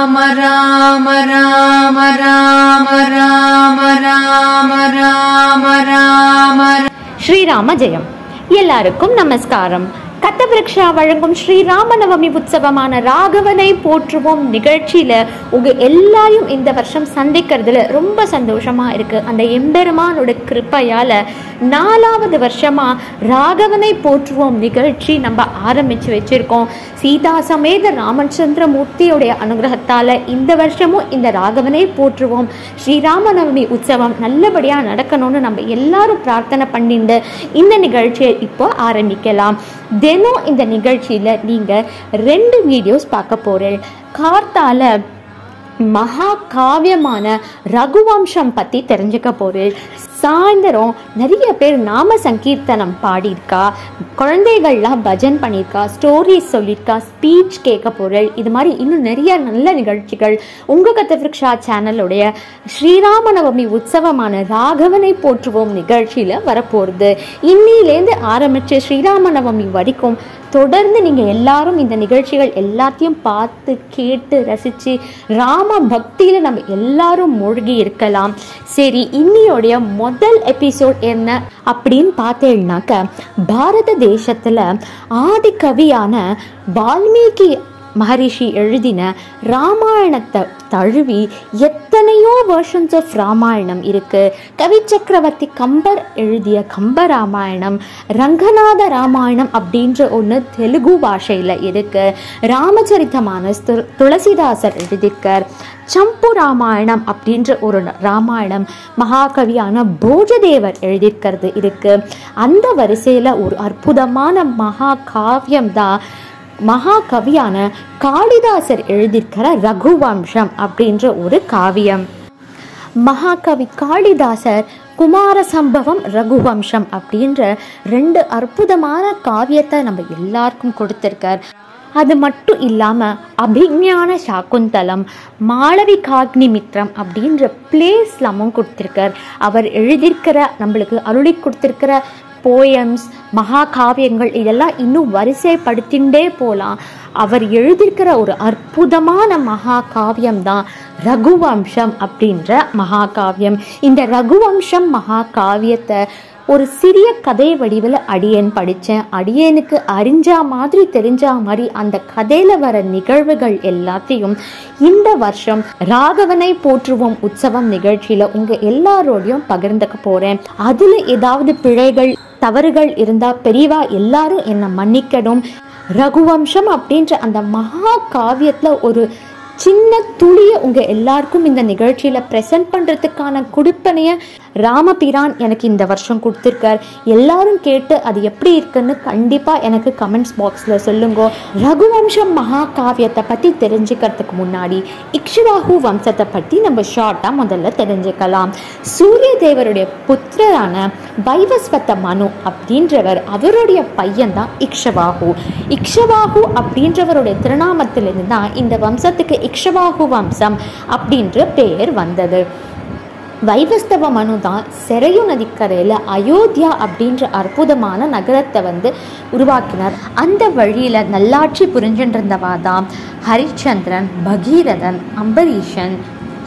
ராம ராம ராம ராம ராம ராம ராம. ஸ்ரீராம ஜெயம். எல்லாருக்கும் நமஸ்காரம். கத்தவிருக்ஷா வழங்கும் ஸ்ரீராமநவமி உற்சவமான ராகவனை போற்றுவோம் நிகழ்ச்சியில உங்க எல்லாரையும் இந்த வருஷம் சந்திக்கிறதுல ரொம்ப சந்தோஷமா இருக்கு. அந்த எம்பெருமானோட கிருப்பையால 4வது வருஷமா ராகவனை போற்றுவோம் நிகழ்ச்சி நம்ம ஆரம்பிச்சு வச்சிருக்கோம். சீதா சமேத ராமச்சந்திர மூர்த்தியோடைய அனுகிரகத்தால இந்த வருஷமும் இந்த ராகவனை போற்றுவோம் ஸ்ரீராமநவமி உற்சவம் நல்லபடியா நடக்கணும்னு நம்ம எல்லாரும் பிரார்த்தனை பண்ணிட்டு இந்த நிகழ்ச்சியை இப்போ ஆரம்பிக்கலாம். தினம் இந்த நிகழ்ச்சியில நீங்க 2 வீடியோஸ் பார்க்க போறேன். கார்த்தால மகா காவியமான ரகுவம்சம் பத்தி தெரிஞ்சுக்க போறேன். சாயந்தரம் நிறைய பேர் நாம சங்கீர்த்தனம் பாடியிருக்கா, குழந்தைகள்லாம் பஜன் பண்ணியிருக்கா, ஸ்டோரிஸ் சொல்லியிருக்கா, ஸ்பீச் கேட்க போறேன். இது மாதிரி இன்னும் நிறைய நல்ல நிகழ்ச்சிகள் உங்க கத்தவிருக்ஷா சேனலுடைய ஸ்ரீராமநவமி உற்சவமான ராகவனை போற்றுவோம் நிகழ்ச்சியில வரப்போகுது. இன்னிலேருந்து ஆரம்பிச்சு ஸ்ரீராமநவமி வரைக்கும் தொடர்ந்து நீங்கள் எல்லாரும் இந்த நிகழ்ச்சிகள் எல்லாத்தையும் பார்த்து கேட்டு ரசித்து ராம பக்தியில் நம்ம எல்லாரும் மூழ்கி இருக்கலாம். சரி, இன்னியோடைய முதல் எபிசோட் என்ன அப்படின்னு பார்த்தேன்னாக்க, பாரத தேசத்தில் ஆதி கவியான வால்மீகி மகரிஷி எழுதின ராமாயணத்தை தழுவி எத்தனையோ வெர்ஷன்ஸ் ஆஃப் ராமாயணம் இருக்கு. கவி சக்கரவர்த்தி கம்பர் எழுதிய கம்ப ராமாயணம், ரங்கநாத ராமாயணம் அப்படின்ற ஒன்று தெலுங்கு பாஷையில் இருக்கு. ராமச்சரித்த மானஸ் துளசிதாசர் எழுதியிருக்கார். சம்பு ராமாயணம் அப்படின்ற ஒரு ராமாயணம் மகாகவியான போஜதேவர் எழுதியிருக்கிறது இருக்கு. அந்த வரிசையில் ஒரு அற்புதமான மகா காவியம் தான் மகாகவியான காளிதாசர் எழுதியிருக்கிற ரகுவம்சம் அப்படின்ற ஒரு காவியம். மகாகவி காளிதாசர் குமார சம்பவம், ரகுவம்சம் அப்படின்ற 2 அற்புதமான காவியத்தை நம்ம எல்லாருக்கும் கொடுத்திருக்கார். அது மட்டும் இல்லாமல் அபிஞான சாக்குந்தலம், மாளவிகாக்னிமித்ரம் அப்படின்ற பிளேஸ்லாமும் கொடுத்திருக்கார். அவர் எழுதியிருக்கிற நம்மளுக்கு அருளி கொடுத்திருக்கிற போயம்ஸ், மகாகாவியங்கள் இதெல்லாம் இன்னும் வரிசைப்படுத்திண்டே போகலாம். அவர் எழுதியிருக்கிற ஒரு அற்புதமான மகாகாவியம் தான் ரகுவம்சம் அப்படின்ற மகாகாவியம். இந்த ரகுவம்சம் மகாகாவியத்தை ஒரு சிறிய கதை வடிவில் அடியேன் படித்தேன். அடியேனுக்கு அறிஞ்சா மாதிரி தெரிஞ்சா மாதிரி அந்த கதையில் வர நிகழ்வுகள் எல்லாத்தையும் இந்த வருஷம் ராகவனை போற்றுவோம் உற்சவம் நிகழ்ச்சியில் உங்கள் எல்லாரோடையும் பகிர்ந்துக்க போகிறேன். அதில் ஏதாவது பிழைகள் தவறுகள் இருந்தால் பெரியவா எல்லாரும் என்னை மன்னிக்கணும். ரகுவம்சம் அப்படின்ற அந்த மகா காவியத்தில் ஒரு சின்ன துளியை உங்கள் எல்லாருக்கும் இந்த நிகழ்ச்சியில் ப்ரெசென்ட் பண்ணுறதுக்கான குடிப்பனையை ராமபிரான் எனக்கு இந்த வருஷம் கொடுத்துருக்கார். எல்லாரும் கேட்டு அது எப்படி இருக்குன்னு கண்டிப்பாக எனக்கு கமெண்ட்ஸ் பாக்ஸில் சொல்லுங்க. ரகுவம்சம் மகாகாவியத்தை பற்றி தெரிஞ்சுக்கிறதுக்கு முன்னாடி இக்ஷ்வாகு வம்சத்தை பற்றி நம்ம ஷார்ட்டாக முதல்ல தெரிஞ்சுக்கலாம். சூரிய தேவருடைய புத்திரரான வைவஸ்வத மனு அப்படின்றவர், அவருடைய பையன்தான் இக்ஷ்வாகு. இக்ஷ்வாகு அப்படின்றவருடைய திருநாமத்திலிருந்து தான் இந்த வம்சத்துக்கு இக்ஷ்வாகு வம்சம் அப்படின்ற பெயர் வந்தது. வைவஸ்தவ மனு தான் செரையு நதிக்கரையில் அயோத்தியா அப்படின்ற அற்புதமான நகரத்தை உருவாக்கினார். அந்த வழியில் நல்லாட்சி புரிஞ்சின்றிருந்தவா தான் ஹரிச்சந்திரன், பகீரதன், அம்பரீஷன்,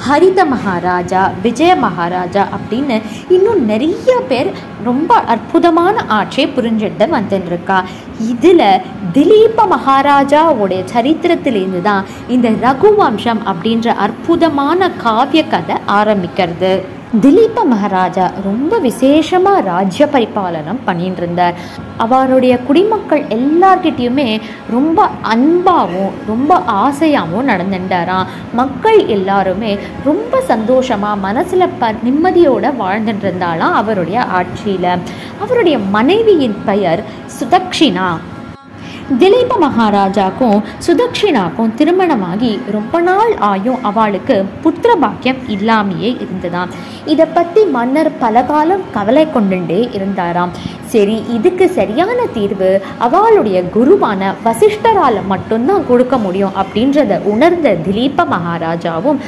ஹரித மகாராஜா, விஜய மகாராஜா அப்படின்னு இன்னும் நிறைய பேர் ரொம்ப அற்புதமான ஆட்சியை புரிஞ்சுட்டு வந்துருக்கா. இதில் திலீப மகாராஜாவுடைய சரித்திரத்திலேருந்து தான் இந்த ரகுவம்சம் அப்படின்ற அற்புதமான காவிய கதை ஆரம்பிக்கிறது. திலீப மகாராஜா ரொம்ப விசேஷமாக ராஜ்ய பரிபாலனம் பண்ணிட்டு இருந்தார். அவருடைய குடிமக்கள் எல்லார்கிட்டையுமே ரொம்ப அன்பாகவும் ரொம்ப ஆசையாகவும் நடந்துட்டாராம். மக்கள் எல்லாருமே ரொம்ப சந்தோஷமாக மனசில் நிம்மதியோடு வாழ்ந்துட்டு இருந்தாலாம் அவருடைய ஆட்சியில். அவருடைய மனைவியின் பெயர் சுதக்ஷினா. திலீப மகாராஜாக்கும் சுதக்ஷினாக்கும் திருமணமாகி ரொம்ப நாள் ஆயும் அவளுக்கு புத்திர பாக்கியம் இல்லாமையே இருந்ததாம். இதை பற்றி மன்னர் பல காலம் கவலை கொண்டுட்டே இருந்தாராம். சரி, இதுக்கு சரியான தீர்வு அவளுடைய குருவான வசிஷ்டரால் மட்டும்தான் கொடுக்க முடியும் அப்படின்றத உணர்ந்த திலீப மகாராஜாவும்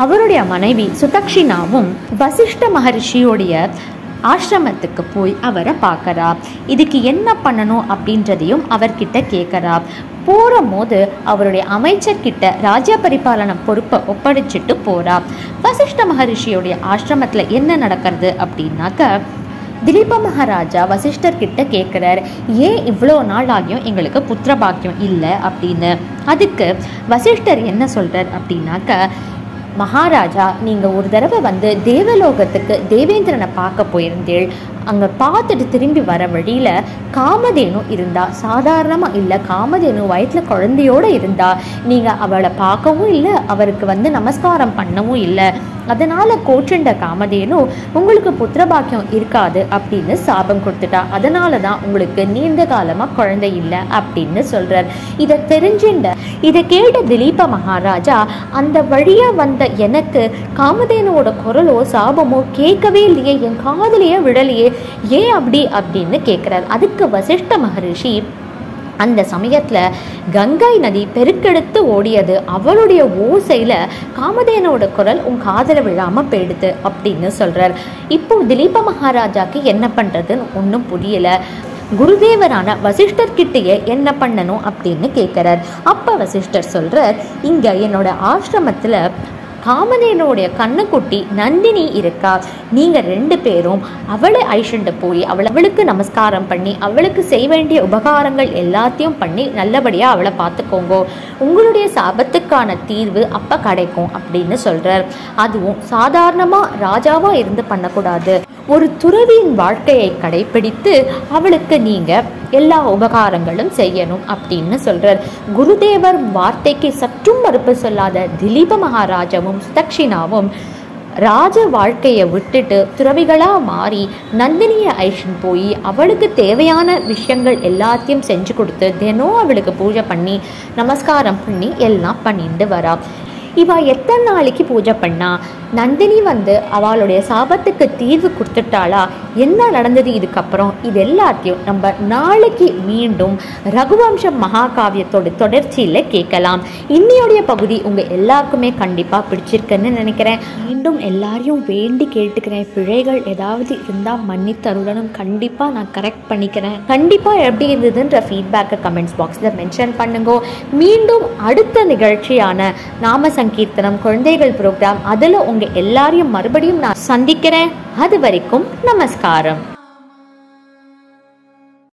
அவருடைய மனைவி சுதக்ஷினாவும் வசிஷ்ட மகரிஷியோடைய ஆசிரமத்துக்கு போய் அவரை பார்க்கறா. இதுக்கு என்ன பண்ணணும் அப்படின்றதையும் அவர்கிட்ட கேட்கறா. போது அவருடைய அமைச்சர்கிட்ட ராஜ்ய பரிபாலன பொறுப்பை ஒப்படைச்சிட்டு போறா. வசிஷ்ட மகரிஷியோடைய ஆசிரமத்துல என்ன நடக்கிறது அப்படின்னாக்க, திலீப மகாராஜா வசிஷ்டர் கிட்ட கேட்குறார், ஏன் இவ்வளோ நாள் ஆகியும் எங்களுக்கு புத்திர பாக்கியம் இல்லை அப்படின்னு. அதுக்கு வசிஷ்டர் என்ன சொல்றார் அப்படின்னாக்க, மகாராஜா நீங்கள் ஒரு தடவை தேவலோகத்துக்கு தேவேந்திரனை பார்க்க போயிருந்தீள். அங்கே பார்த்துட்டு திரும்பி வர வழியில் காமதேனு இருந்தா. சாதாரணமாக இல்லை, காமதேனு வயிற்றில் குழந்தையோடு இருந்தா. நீங்கள் அவளை பார்க்கவும் இல்லை, அவருக்கு நமஸ்காரம் பண்ணவும் இல்லை. அதனால் கோச்சுண்ட காமதேனு உங்களுக்கு புத்திரபாக்கியம் இருக்காது அப்படின்னு சாபம் கொடுத்துட்டா. அதனால தான் உங்களுக்கு நீண்ட காலமாக குழந்தை இல்லை அப்படின்னு சொல்கிறார். இதை கேட்ட திலீப மகாராஜா, அந்த வழியாக வந்த எனக்கு காமதேனுவோட குரலோ சாபமோ கேட்கவே இல்லையே, என் காதலையே விடலையே, ஏன் அப்படின்னு கேட்குறார். அதுக்கு வசிஷ்ட மகரிஷி, அந்த சமயத்தில் கங்கை நதி பெருக்கெடுத்து ஓடியது. அவளுடைய ஓசையில் காமதேனோட குரல் உன் காதல விழாமல் போயிடுது அப்படின்னு சொல்கிறார். இப்போ திலீப மகாராஜாக்கு என்ன பண்ணுறதுன்னு ஒன்றும் புரியலை. குருதேவரான வசிஷ்டர் கிட்டேயே என்ன பண்ணணும் அப்படின்னு கேட்குறார். அப்போ வசிஷ்டர் சொல்கிறார், இங்கே என்னோட ஆசிரமத்தில் காமதேனுடைய கண்ணுக்குட்டி நந்தினி இருக்கா. நீங்கள் 2 பேரும் அவளை ஐஷண்டு போய் அவளுக்கு நமஸ்காரம் பண்ணி அவளுக்கு செய்ய வேண்டிய உபகாரங்கள் எல்லாத்தையும் பண்ணி நல்லபடியாக அவளை பார்த்துக்கோங்க. உங்களுடைய சாபத்துக்கான தீர்வு அப்போ கிடைக்கும் அப்படின்னு சொல்கிறார். அதுவும் சாதாரணமாக ராஜாவாக இருந்து பண்ணக்கூடாது, ஒரு துறவியின் வாழ்க்கையை கடைபிடித்து அவளுக்கு நீங்கள் எல்லா உபகாரங்களும் செய்யணும் அப்படின்னு சொல்கிறார். குருதேவர் வார்த்தைக்கு சற்றும் மறுப்பு சொல்லாத திலீப மகாராஜாவும் சுதக்ஷினாவும் ராஜ வாழ்க்கையை விட்டுட்டு துறவிகளாக மாறி நந்தினியை ஐஷன் போய் அவளுக்கு தேவையான விஷயங்கள் எல்லாத்தையும் செஞ்சு கொடுத்து தினம் அவளுக்கு பூஜை பண்ணி நமஸ்காரம் பண்ணி எல்லாம் பண்ணிட்டு வரா. இவ எத்தனை நாளைக்கு பூஜை பண்ணா? நந்தினி அவளுடைய சாபத்துக்கு தீர்வு கொடுத்துட்டாளா? என்ன நடந்தது இதுக்கப்புறம்? இது எல்லாத்தையும் நம்ம நாளைக்கு மீண்டும் ரகுவம்சம் மகாகாவியத்தோட தொடர்ச்சியில் கேட்கலாம். இன்னையோடைய பகுதி உங்கள் எல்லாருக்குமே கண்டிப்பாக பிடிச்சிருக்குன்னு நினைக்கிறேன். மீண்டும் எல்லாரையும் வேண்டி கேட்டுக்கிறேன், பிழைகள் ஏதாவது இருந்தால் மன்னித்தருடனும். கண்டிப்பாக நான் கரெக்ட் பண்ணிக்கிறேன். கண்டிப்பாக எப்படி இருந்ததுன்ற ஃபீட்பேக்கை கமெண்ட்ஸ் பாக்ஸில் மென்ஷன் பண்ணுங்க. மீண்டும் அடுத்த நிகழ்ச்சியான நாம சங்கீர்த்தனம் குழந்தைகள் ப்ரோக்ராம், அதில் உங்கள் எல்லாரையும் மறுபடியும் நான் சந்திக்கிறேன். அது வரைக்கும் நமஸ்காரம்.